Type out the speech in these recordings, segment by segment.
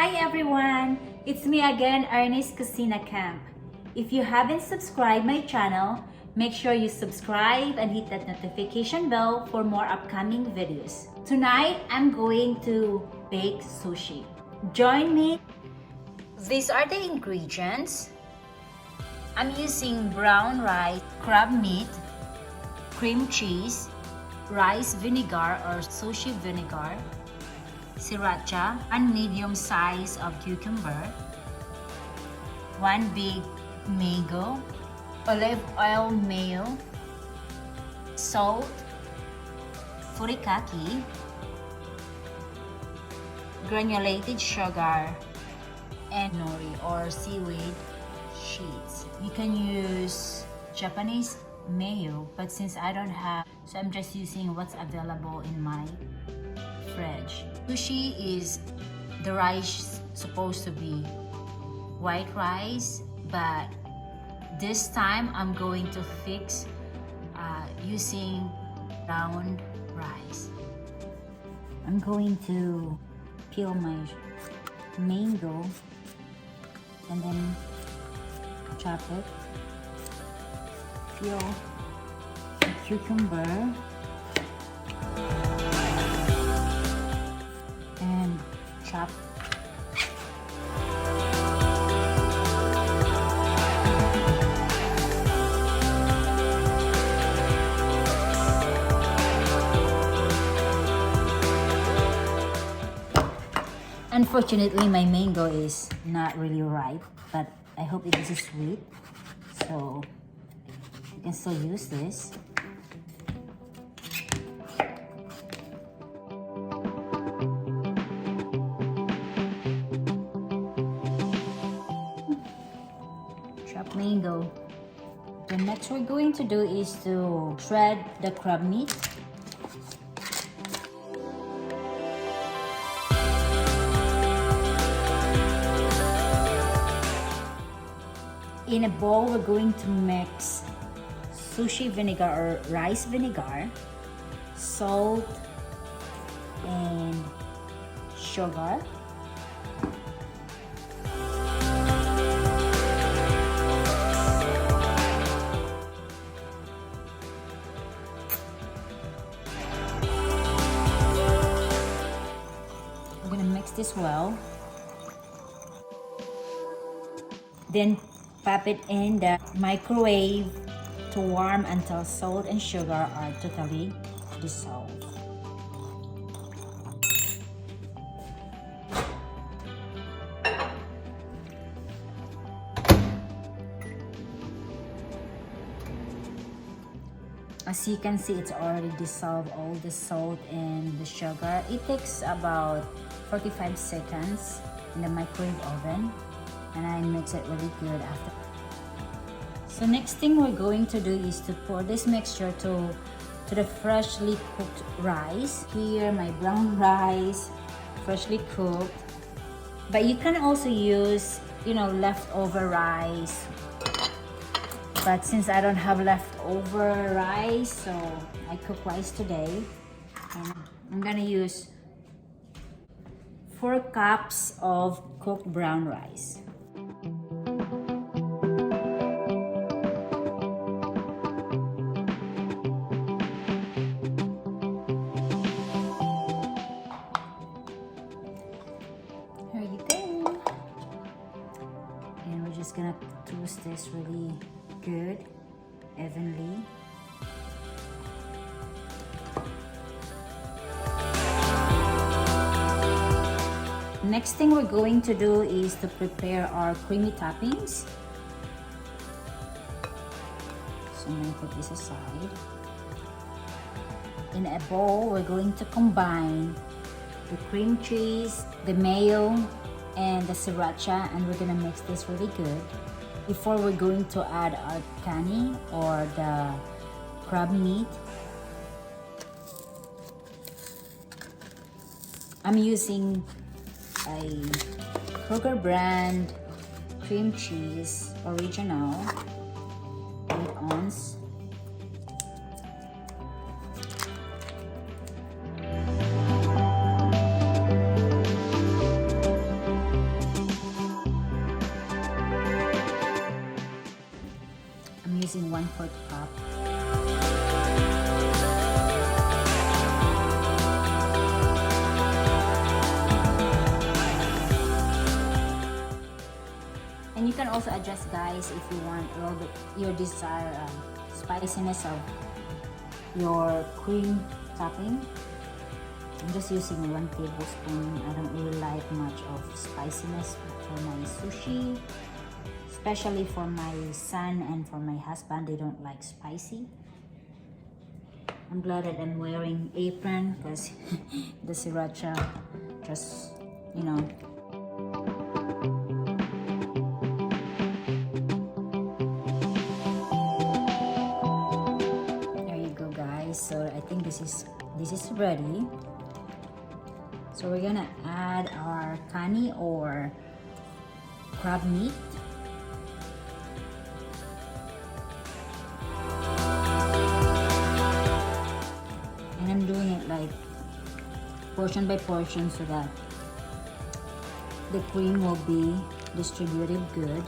Hi everyone! It's me again, Ernest Kusina Camp. If you haven't subscribed my channel, make sure you subscribe and hit that notification bell for more upcoming videos. Tonight, I'm going to bake sushi. Join me. These are the ingredients. I'm using brown rice, crab meat, cream cheese, rice vinegar or sushi vinegar, sriracha, one medium size of cucumber, one big mango, olive oil mayo, salt, furikake, granulated sugar, and nori or seaweed sheets. You can use Japanese mayo, but since I don't have, so I'm just using what's available in my fridge. Sushi is the rice supposed to be white rice, but this time I'm going to fix using round rice. I'm going to peel my mango and then chop it. Peel the cucumber and chop. Unfortunately, my mango is not really ripe, but I hope it is sweet, so you can still use this. Chopped mango. The next we're going to do is to shred the crab meat. In a bowl, we're going to mix sushi vinegar or rice vinegar, salt, and sugar. We're gonna mix this well. Then pop it in the microwave to warm until salt and sugar are totally dissolved. As you can see, it's already dissolved all the salt and the sugar. It takes about 45 seconds in the microwave oven, and I mix it really good after. So next thing we're going to do is to pour this mixture to the freshly cooked rice. Here, my brown rice, freshly cooked. But you can also use, leftover rice. But since I don't have leftover rice, so I cook rice today. And I'm gonna use 4 cups of cooked brown rice. Here you go. And we're just gonna toast this really good, evenly. Next thing we're going to do is to prepare our creamy toppings. So I'm going to put this aside. In a bowl, we're going to combine the cream cheese, the mayo, and the sriracha, and we're gonna mix this really good before we're going to add our kani or the crab meat. I'm using a Kroger brand cream cheese original, 8 ounce. 1/4 cup. And you can also adjust, guys, if you want your desired spiciness of your cream topping. I'm just using 1 tablespoon. I don't really like much of spiciness for my sushi, especially for my son and for my husband. They don't like spicy. I'm glad that I'm wearing apron because the sriracha just, you know. There you go, guys. So I think this is ready. So we're gonna add our kani or crab meat. And I'm doing it like portion by portion so that the cream will be distributed good.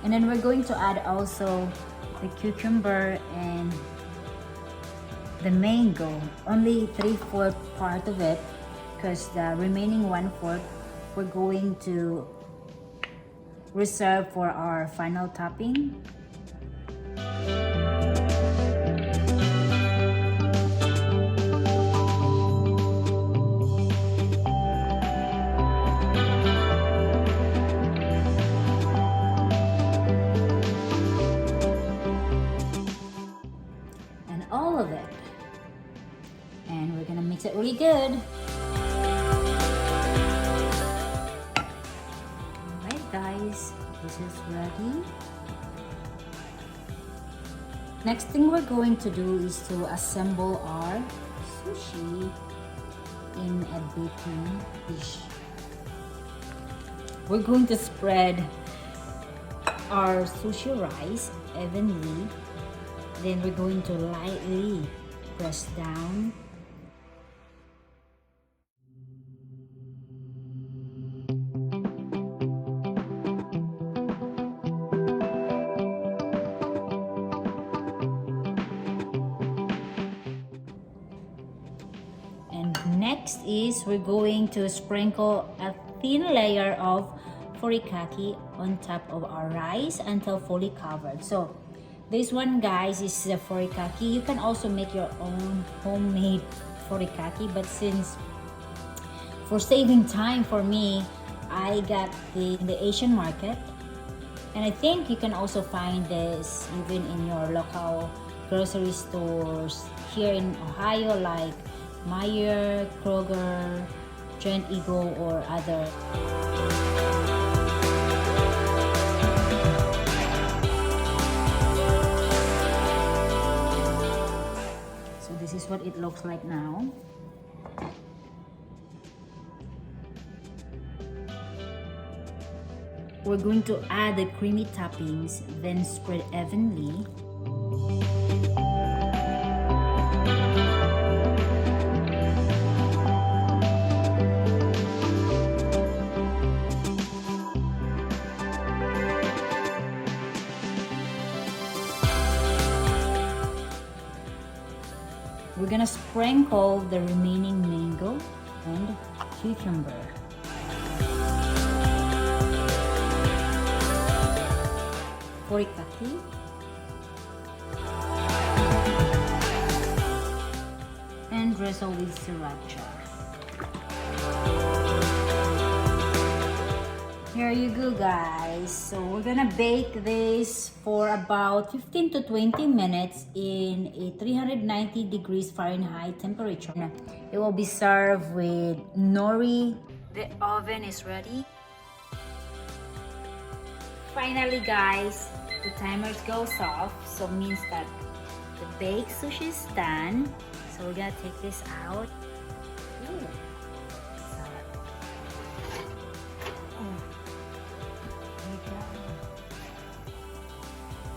And then we're going to add also the cucumber and the mango, only 3/4 part of it, because the remaining 1/4 we're going to reserve for our final topping. And all of it. And we're gonna mix it really good. Alright, guys, this is ready. Next thing we're going to do is to assemble our sushi in a baking dish. We're going to spread our sushi rice evenly. Then we're going to lightly press down. And next is we're going to sprinkle a thin layer of furikake on top of our rice until fully covered. So this one, guys, is the furikake. You can also make your own homemade furikake, but since for saving time for me, I got the Asian market. And I think you can also find this even in your local grocery stores here in Ohio, like Meijer, Kroger, Giant Eagle, or other. So this is what it looks like now. We're going to add the creamy toppings, then spread evenly. We're gonna sprinkle the remaining mango and cucumber. Furikake. And drizzle with sriracha. Here you go, guys. So we're gonna bake this for about 15 to 20 minutes in a 390 degrees Fahrenheit temperature. It will be served with nori. The oven is ready. Finally, guys, the timer goes off, so means that the baked sushi is done. So we're gonna take this out. Ooh.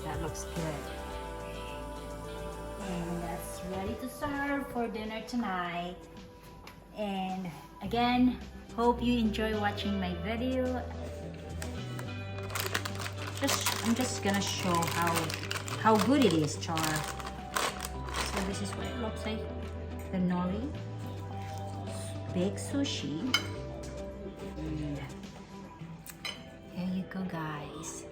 That looks good. And that's ready to serve for dinner tonight. And again, hope you enjoy watching my video. I'm just gonna show how good it is, char. So this is what it looks like. The nori, baked sushi. And here you go, guys.